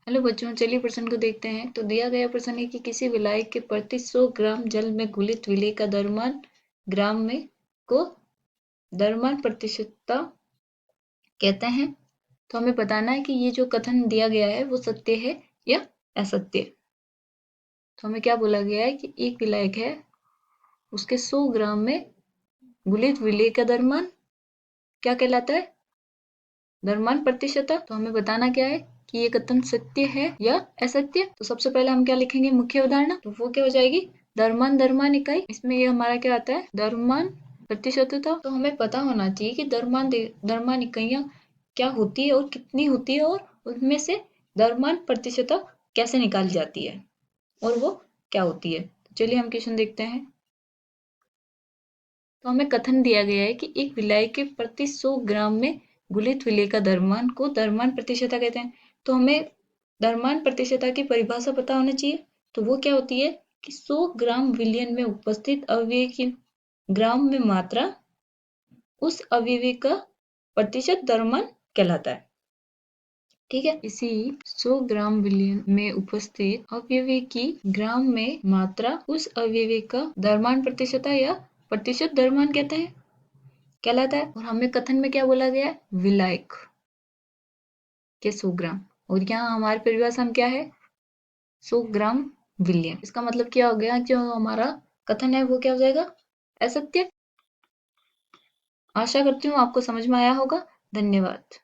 Hello बच्चों, चलिए प्रश्न को देखते हैं। तो दिया गया प्रश्न है कि किसी विलायक के प्रति 100 ग्राम जल में घुलित विलेय का द्रव्यमान ग्राम में को द्रव्यमान प्रतिशतता कहते हैं। तो हमें बताना है कि ये जो कथन दिया गया है वो सत्य है या असत्य। तो हमें क्या बोला गया है कि एक विलायक है, उसके 100 ग्राम में घुलित विलेय का द्रव्यमान क्या कहलाता है? द्रव्यमान प्रतिशतता। तो हमें बताना क्या है कि ये कथन सत्य है या असत्य। तो सबसे पहले हम क्या लिखेंगे, मुख्य अवधारणा। तो वो क्या हो जाएगी, द्रव्यमान इकाई। इसमें ये हमारा क्या आता है, द्रव्यमान प्रतिशतता। तो हमें पता होना चाहिए कि द्रव्यमान इकाइयां क्या होती है और कितनी होती है, और उनमें से द्रव्यमान प्रतिशतता कैसे निकाली जाती है और वो क्या होती है। तो चलिए हम क्वेश्चन देखते हैं। तो हमें कथन दिया गया है कि एक विलायक के प्रति 100 ग्राम में घुलित विलेय का द्रव्यमान को द्रव्यमान प्रतिशतता कहते हैं। तो हमें द्रव्यमान प्रतिशतता की परिभाषा पता होनी चाहिए। तो वो क्या होती है कि 100 ग्राम विलयन में उपस्थित अवयव की ग्राम में मात्रा उस अवयव का प्रतिशत द्रव्यमान कहलाता है। ठीक है, इसी 100 ग्राम विलयन में उपस्थित अवयव की ग्राम में मात्रा उस अवयव का द्रव्यमान प्रतिशतता या प्रतिशत द्रव्यमान कहलाता है। और हमें कथन में क्या बोला गया है, विलायक के 100 ग्राम, और यहाँ हमारी परिभाषा में क्या है, 100 ग्राम विलयन। इसका मतलब क्या हो गया, जो हमारा कथन है वो क्या हो जाएगा, असत्य। आशा करती हूँ आपको समझ में आया होगा। धन्यवाद।